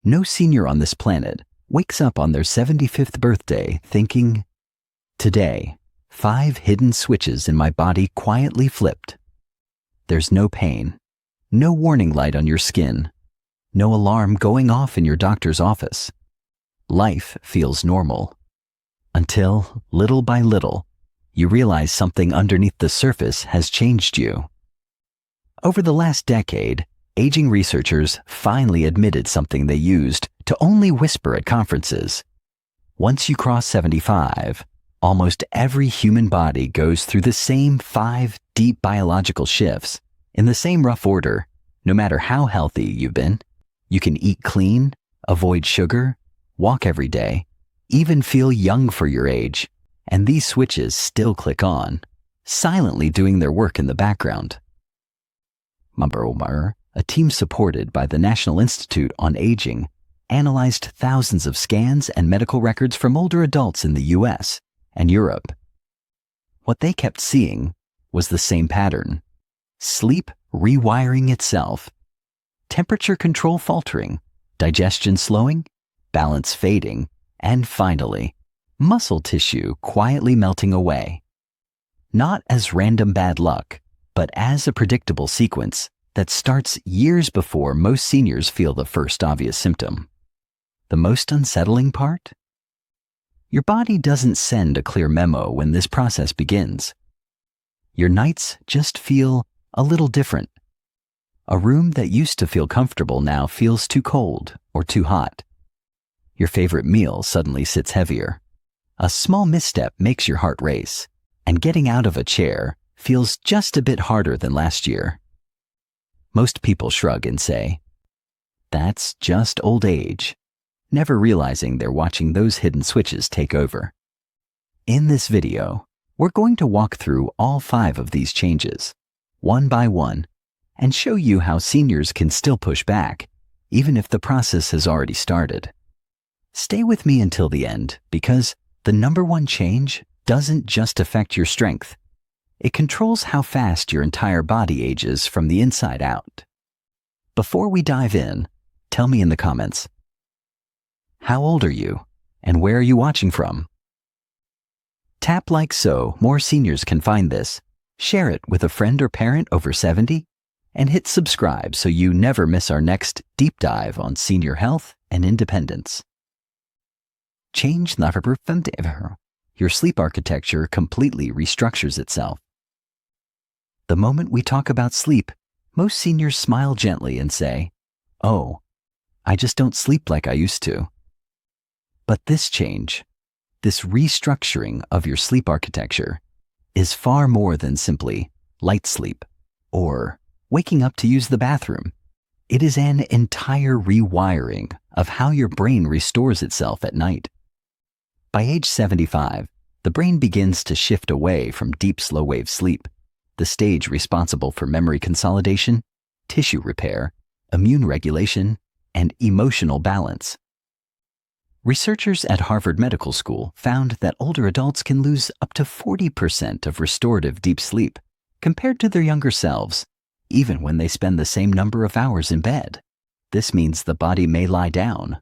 No senior on this planet wakes up on their 75th birthday thinking, "Today, 5 hidden switches in my body quietly flipped." There's no pain, no warning light on your skin, no alarm going off in your doctor's office. Life feels normal. Until, little by little, you realize something underneath the surface has changed you. Over the last decade, aging researchers finally admitted something they used to only whisper at conferences. Once you cross 75, almost every human body goes through the same 5 deep biological shifts in the same rough order, no matter how healthy you've been. You can eat clean, avoid sugar, walk every day, even feel young for your age, and these switches still click on, silently doing their work in the background. A team supported by the National Institute on Aging analyzed thousands of scans and medical records from older adults in the US and Europe. What they kept seeing was the same pattern: sleep rewiring itself, temperature control faltering, digestion slowing, balance fading, and finally, muscle tissue quietly melting away. Not as random bad luck, but as a predictable sequence that starts years before most seniors feel the first obvious symptom. The most unsettling part? Your body doesn't send a clear memo when this process begins. Your nights just feel a little different. A room that used to feel comfortable now feels too cold or too hot. Your favorite meal suddenly sits heavier. A small misstep makes your heart race, and getting out of a chair feels just a bit harder than last year. Most people shrug and say, "That's just old age," never realizing they're watching those hidden switches take over. In this video, we're going to walk through all 5 of these changes, one by one, and show you how seniors can still push back, even if the process has already started. Stay with me until the end, because the number one change doesn't just affect your strength. It controls how fast your entire body ages from the inside out. Before we dive in, tell me in the comments, how old are you, and where are you watching from? Tap like so more seniors can find this, share it with a friend or parent over 70, and hit subscribe so you never miss our next deep dive on senior health and independence. Change your sleep architecture completely restructures itself. The moment we talk about sleep, most seniors smile gently and say, "Oh, I just don't sleep like I used to." But this change, this restructuring of your sleep architecture, is far more than simply light sleep or waking up to use the bathroom. It is an entire rewiring of how your brain restores itself at night. By age 75, the brain begins to shift away from deep slow-wave sleep, the stage responsible for memory consolidation, tissue repair, immune regulation, and emotional balance. Researchers at Harvard Medical School found that older adults can lose up to 40% of restorative deep sleep compared to their younger selves, even when they spend the same number of hours in bed. This means the body may lie down,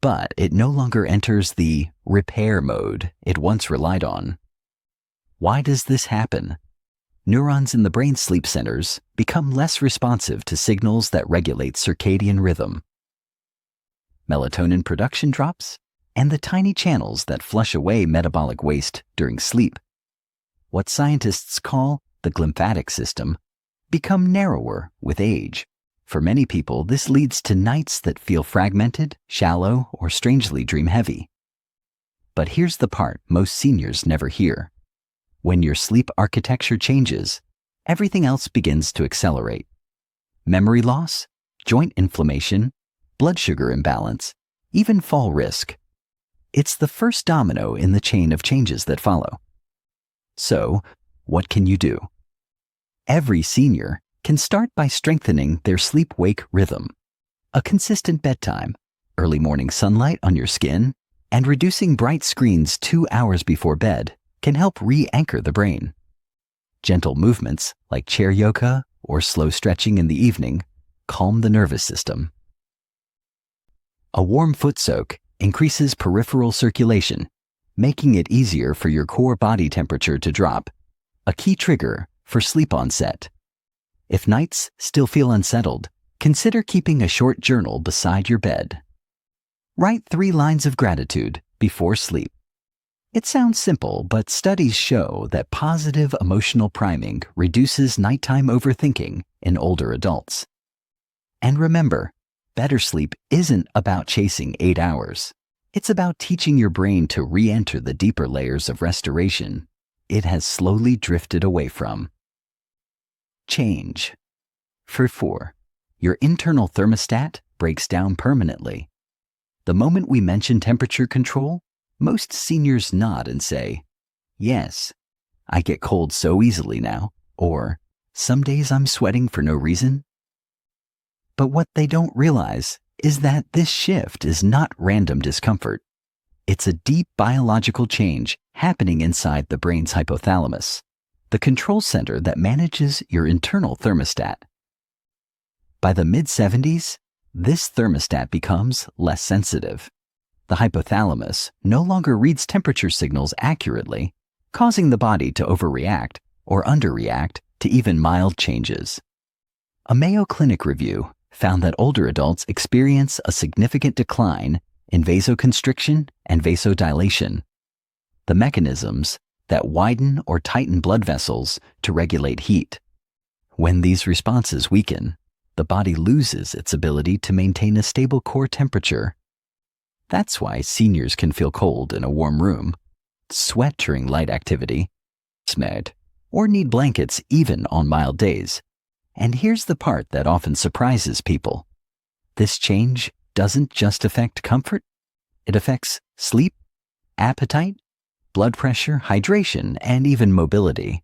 but it no longer enters the repair mode it once relied on. Why does this happen? Neurons in the brain sleep centers become less responsive to signals that regulate circadian rhythm. Melatonin production drops, and the tiny channels that flush away metabolic waste during sleep, what scientists call the glymphatic system, become narrower with age. For many people, this leads to nights that feel fragmented, shallow, or strangely dream-heavy. But here's the part most seniors never hear. When your sleep architecture changes, everything else begins to accelerate. Memory loss, joint inflammation, blood sugar imbalance, even fall risk. It's the first domino in the chain of changes that follow. So, what can you do? Every senior can start by strengthening their sleep-wake rhythm. A consistent bedtime, early morning sunlight on your skin, and reducing bright screens 2 hours before bed can help re-anchor the brain. Gentle movements like chair yoga or slow stretching in the evening calm the nervous system. A warm foot soak increases peripheral circulation, making it easier for your core body temperature to drop, a key trigger for sleep onset. If nights still feel unsettled, consider keeping a short journal beside your bed. Write 3 lines of gratitude before sleep. It sounds simple, but studies show that positive emotional priming reduces nighttime overthinking in older adults. And remember, better sleep isn't about chasing 8 hours. It's about teaching your brain to re-enter the deeper layers of restoration it has slowly drifted away from. Change. For 4, your internal thermostat breaks down permanently. The moment we mention temperature control, most seniors nod and say, "Yes, I get cold so easily now," or "Some days I'm sweating for no reason." But what they don't realize is that this shift is not random discomfort. It's a deep biological change happening inside the brain's hypothalamus, the control center that manages your internal thermostat. By the mid-70s, this thermostat becomes less sensitive. The hypothalamus no longer reads temperature signals accurately, causing the body to overreact or underreact to even mild changes. A Mayo Clinic review found that older adults experience a significant decline in vasoconstriction and vasodilation, the mechanisms that widen or tighten blood vessels to regulate heat. When these responses weaken, the body loses its ability to maintain a stable core temperature. That's why seniors can feel cold in a warm room, sweat during light activity, smeg, or need blankets even on mild days. And here's the part that often surprises people. This change doesn't just affect comfort, it affects sleep, appetite, blood pressure, hydration, and even mobility.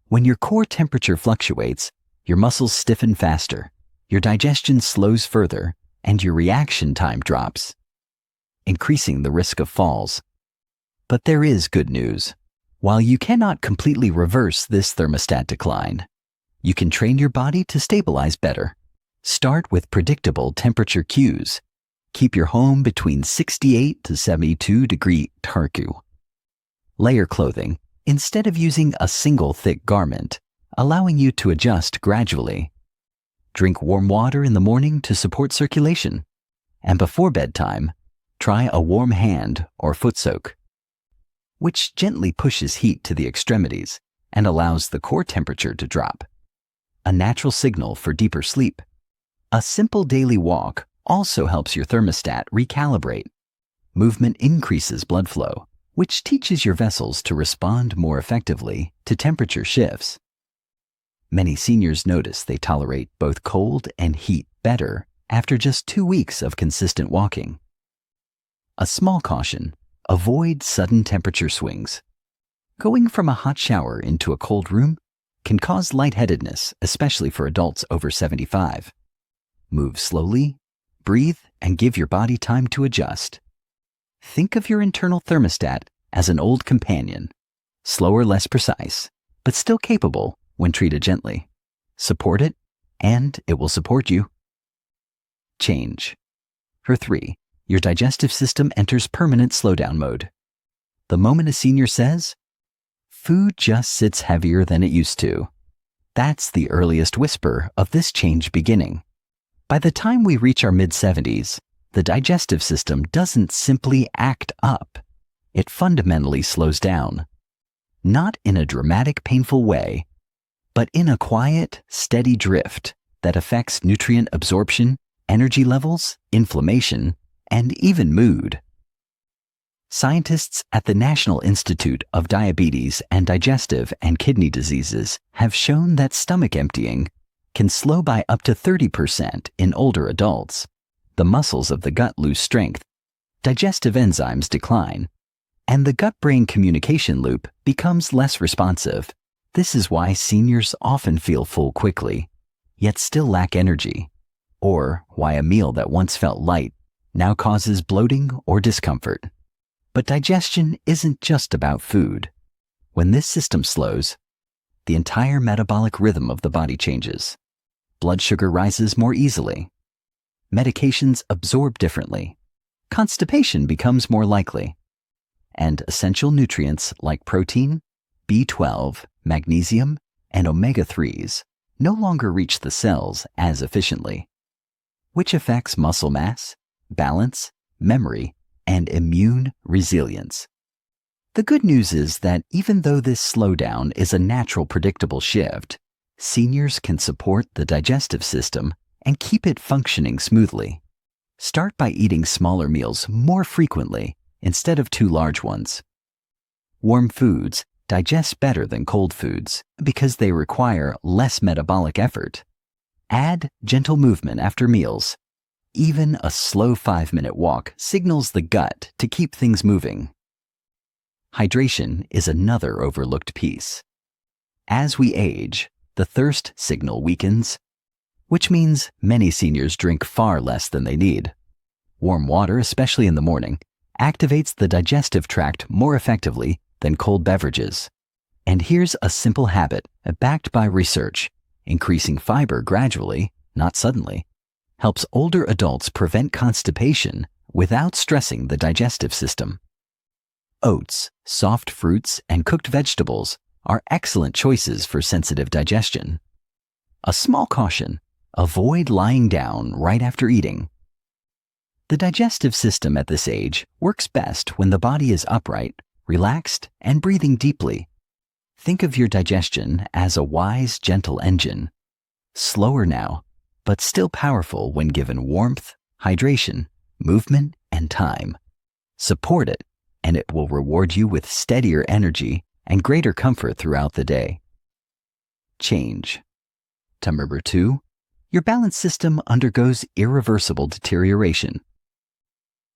When your core temperature fluctuates, your muscles stiffen faster, your digestion slows further, and your reaction time drops, increasing the risk of falls. But there is good news. While you cannot completely reverse this thermostat decline, you can train your body to stabilize better. Start with predictable temperature cues. Keep your home between 68 to 72 degree Celsius. Layer clothing instead of using a single thick garment, allowing you to adjust gradually. Drink warm water in the morning to support circulation. And before bedtime, try a warm hand or foot soak, which gently pushes heat to the extremities and allows the core temperature to drop, a natural signal for deeper sleep. A simple daily walk also helps your thermostat recalibrate. Movement increases blood flow, which teaches your vessels to respond more effectively to temperature shifts. Many seniors notice they tolerate both cold and heat better after just 2 weeks of consistent walking. A small caution: avoid sudden temperature swings. Going from a hot shower into a cold room can cause lightheadedness, especially for adults over 75. Move slowly, breathe, and give your body time to adjust. Think of your internal thermostat as an old companion, slower, less precise, but still capable when treated gently. Support it, and it will support you. Change. For 3, your digestive system enters permanent slowdown mode. The moment a senior says, "Food just sits heavier than it used to," that's the earliest whisper of this change beginning. By the time we reach our mid-70s, the digestive system doesn't simply act up. It fundamentally slows down. Not in a dramatic, painful way, but in a quiet, steady drift that affects nutrient absorption, energy levels, inflammation, and even mood. Scientists at the National Institute of Diabetes and Digestive and Kidney Diseases have shown that stomach emptying can slow by up to 30% in older adults. The muscles of the gut lose strength, digestive enzymes decline, and the gut-brain communication loop becomes less responsive. This is why seniors often feel full quickly, yet still lack energy, or why a meal that once felt light now causes bloating or discomfort. But digestion isn't just about food. When this system slows, the entire metabolic rhythm of the body changes. Blood sugar rises more easily. Medications absorb differently, constipation becomes more likely, and essential nutrients like protein, B12, magnesium, and omega-3s no longer reach the cells as efficiently, which affects muscle mass, balance, memory, and immune resilience. The good news is that even though this slowdown is a natural predictable shift, seniors can support the digestive system and keep it functioning smoothly. Start by eating smaller meals more frequently instead of too large ones. Warm foods digest better than cold foods because they require less metabolic effort. Add gentle movement after meals. Even a slow 5-minute walk signals the gut to keep things moving. Hydration is another overlooked piece. As we age, the thirst signal weakens, which means many seniors drink far less than they need. Warm water, especially in the morning, activates the digestive tract more effectively than cold beverages. And here's a simple habit backed by research. Increasing fiber gradually, not suddenly, helps older adults prevent constipation without stressing the digestive system. Oats, soft fruits, and cooked vegetables are excellent choices for sensitive digestion. A small caution: avoid lying down right after eating. The digestive system at this age works best when the body is upright, relaxed, and breathing deeply. Think of your digestion as a wise, gentle engine. Slower now, but still powerful when given warmth, hydration, movement, and time. Support it, and it will reward you with steadier energy and greater comfort throughout the day. Change. Tip number 2, your balance system undergoes irreversible deterioration.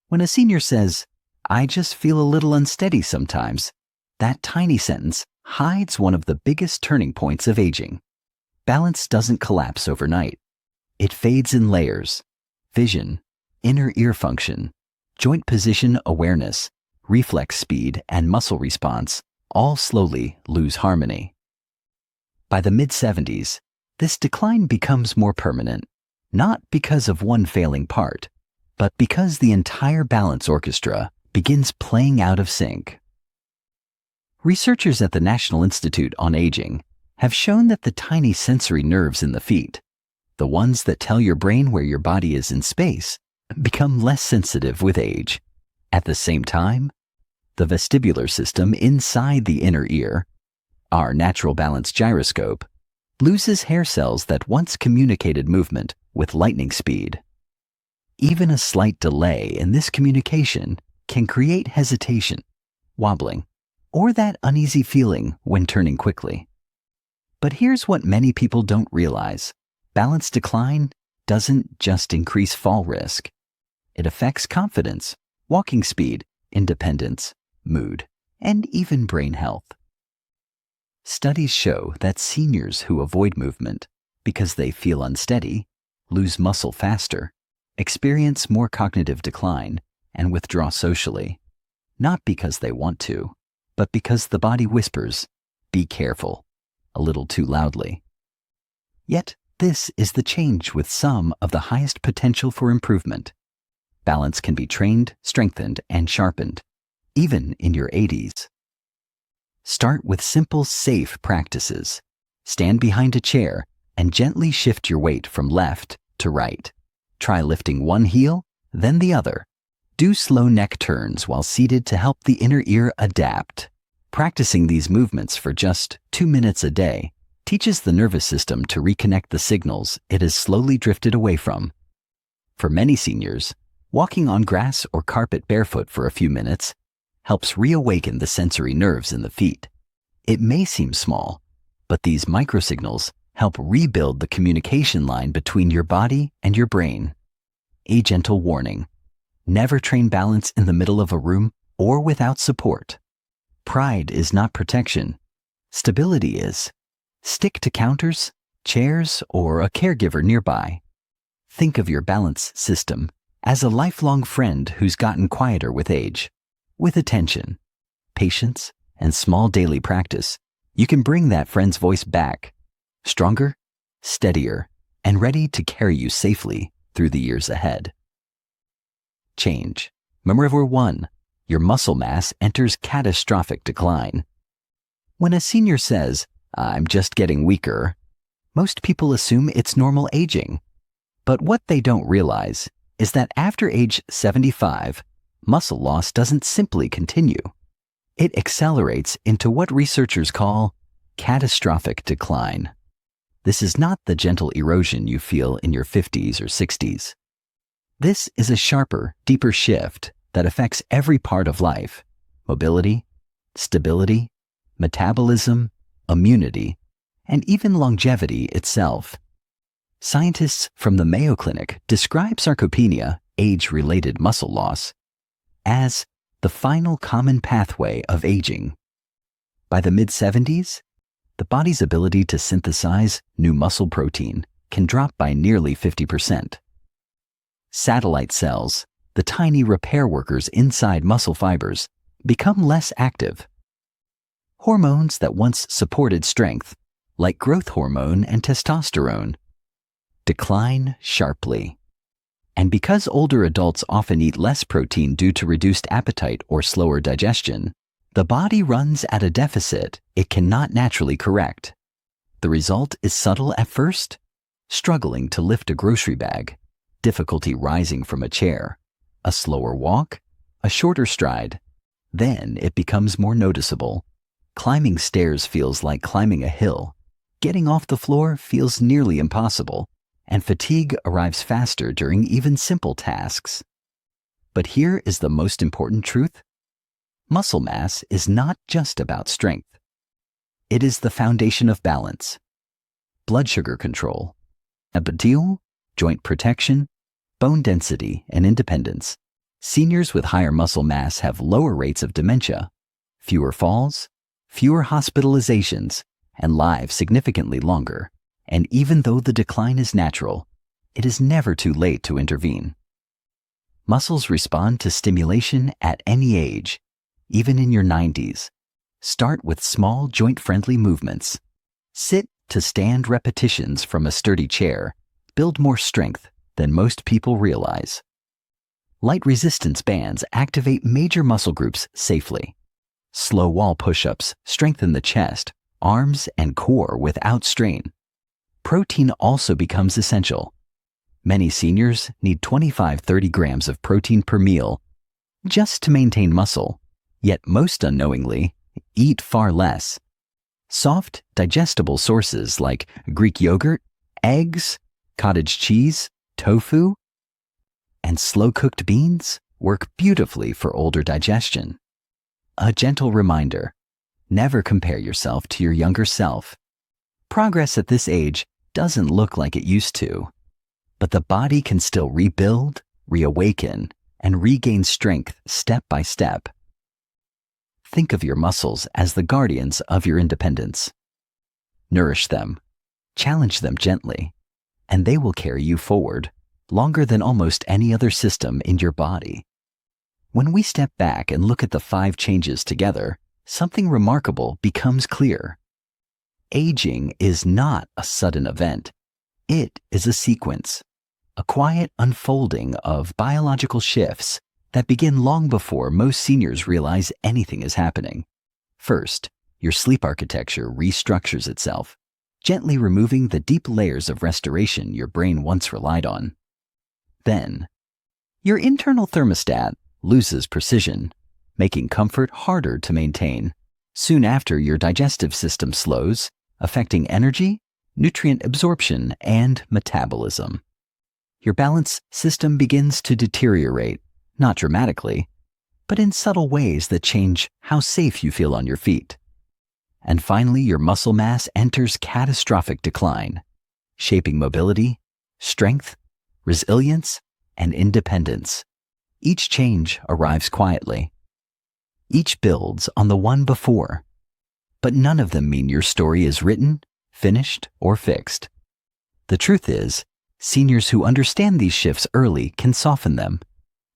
When a senior says, "I just feel a little unsteady sometimes," that tiny sentence hides one of the biggest turning points of aging. Balance doesn't collapse overnight. It fades in layers. Vision, inner ear function, joint position awareness, reflex speed, and muscle response all slowly lose harmony. By the mid-70s, this decline becomes more permanent, not because of one failing part, but because the entire balance orchestra begins playing out of sync. Researchers at the National Institute on Aging have shown that the tiny sensory nerves in the feet, the ones that tell your brain where your body is in space, become less sensitive with age. At the same time, the vestibular system inside the inner ear, our natural balance gyroscope, loses hair cells that once communicated movement with lightning speed. Even a slight delay in this communication can create hesitation, wobbling, or that uneasy feeling when turning quickly. But here's what many people don't realize. Balance decline doesn't just increase fall risk. It affects confidence, walking speed, independence, mood, and even brain health. Studies show that seniors who avoid movement because they feel unsteady, lose muscle faster, experience more cognitive decline, and withdraw socially, not because they want to, but because the body whispers, "Be careful," a little too loudly. Yet, this is the change with some of the highest potential for improvement. Balance can be trained, strengthened, and sharpened, even in your 80s. Start with simple, safe practices. Stand behind a chair and gently shift your weight from left to right. Try lifting one heel, then the other. Do slow neck turns while seated to help the inner ear adapt. Practicing these movements for just 2 minutes a day teaches the nervous system to reconnect the signals it has slowly drifted away from. For many seniors, walking on grass or carpet barefoot for a few minutes helps reawaken the sensory nerves in the feet. It may seem small, but these microsignals help rebuild the communication line between your body and your brain. A gentle warning: never train balance in the middle of a room or without support. Pride is not protection. Stability is. Stick to counters, chairs, or a caregiver nearby. Think of your balance system as a lifelong friend who's gotten quieter with age. With attention, patience, and small daily practice, you can bring that friend's voice back, stronger, steadier, and ready to carry you safely through the years ahead. Change. Number 1, your muscle mass enters catastrophic decline. When a senior says, "I'm just getting weaker," most people assume it's normal aging. But what they don't realize is that after age 75, muscle loss doesn't simply continue. It accelerates into what researchers call catastrophic decline. This is not the gentle erosion you feel in your 50s or 60s. This is a sharper, deeper shift that affects every part of life: mobility, stability, metabolism, immunity, and even longevity itself. Scientists from the Mayo Clinic describe sarcopenia, age-related muscle loss, as the final common pathway of aging. By the mid-70s, the body's ability to synthesize new muscle protein can drop by nearly 50%. Satellite cells, the tiny repair workers inside muscle fibers, become less active. Hormones that once supported strength, like growth hormone and testosterone, decline sharply. And because older adults often eat less protein due to reduced appetite or slower digestion, the body runs at a deficit it cannot naturally correct. The result is subtle at first: struggling to lift a grocery bag, difficulty rising from a chair, a slower walk, a shorter stride. Then it becomes more noticeable. Climbing stairs feels like climbing a hill. Getting off the floor feels nearly impossible, and fatigue arrives faster during even simple tasks. But here is the most important truth. Muscle mass is not just about strength. It is the foundation of balance, blood sugar control, epithelial, joint protection, bone density, and independence. Seniors with higher muscle mass have lower rates of dementia, fewer falls, fewer hospitalizations, and lives significantly longer. And even though the decline is natural, it is never too late to intervene. Muscles respond to stimulation at any age, even in your 90s. Start with small joint-friendly movements. Sit to stand repetitions from a sturdy chair build more strength than most people realize. Light resistance bands activate major muscle groups safely. Slow wall push-ups strengthen the chest, arms, and core without strain. Protein also becomes essential. Many seniors need 25-30 grams of protein per meal just to maintain muscle, yet most unknowingly eat far less. Soft, digestible sources like Greek yogurt, eggs, cottage cheese, tofu, and slow-cooked beans work beautifully for older digestion. A gentle reminder: never compare yourself to your younger self. Progress at this age doesn't look like it used to, but the body can still rebuild, reawaken, and regain strength step by step. Think of your muscles as the guardians of your independence. Nourish them, challenge them gently, and they will carry you forward longer than almost any other system in your body. When we step back and look at the 5 changes together, something remarkable becomes clear. Aging is not a sudden event. It is a sequence, a quiet unfolding of biological shifts that begin long before most seniors realize anything is happening. First, your sleep architecture restructures itself, gently removing the deep layers of restoration your brain once relied on. Then, your internal thermostat loses precision, making comfort harder to maintain. Soon after, your digestive system slows, affecting energy, nutrient absorption, and metabolism. Your balance system begins to deteriorate, not dramatically, but in subtle ways that change how safe you feel on your feet. And finally, your muscle mass enters catastrophic decline, shaping mobility, strength, resilience, and independence. Each change arrives quietly. Each builds on the one before, but none of them mean your story is written, finished, or fixed. The truth is, seniors who understand these shifts early can soften them,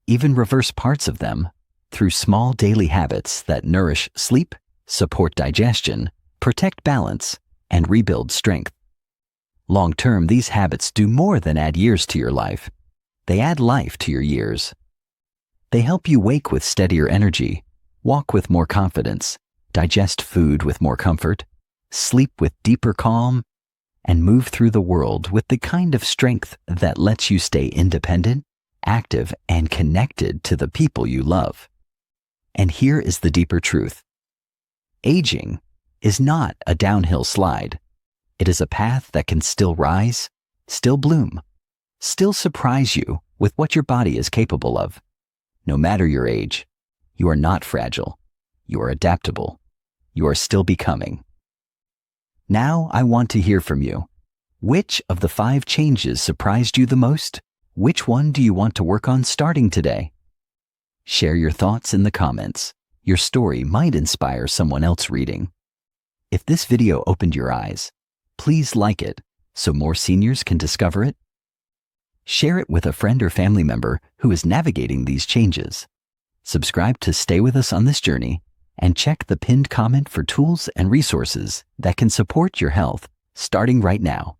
even reverse parts of them, through small daily habits that nourish sleep, support digestion, protect balance, and rebuild strength. Long-term, these habits do more than add years to your life. They add life to your years. They help you wake with steadier energy, walk with more confidence, digest food with more comfort, sleep with deeper calm, and move through the world with the kind of strength that lets you stay independent, active, and connected to the people you love. And here is the deeper truth. Aging is not a downhill slide. It is a path that can still rise, still bloom, still surprise you with what your body is capable of. No matter your age, you are not fragile. You are adaptable. You are still becoming. Now I want to hear from you. Which of the 5 changes surprised you the most? Which one do you want to work on starting today? Share your thoughts in the comments. Your story might inspire someone else reading. If this video opened your eyes, please like it so more seniors can discover it. Share it with a friend or family member who is navigating these changes. Subscribe to stay with us on this journey and check the pinned comment for tools and resources that can support your health starting right now.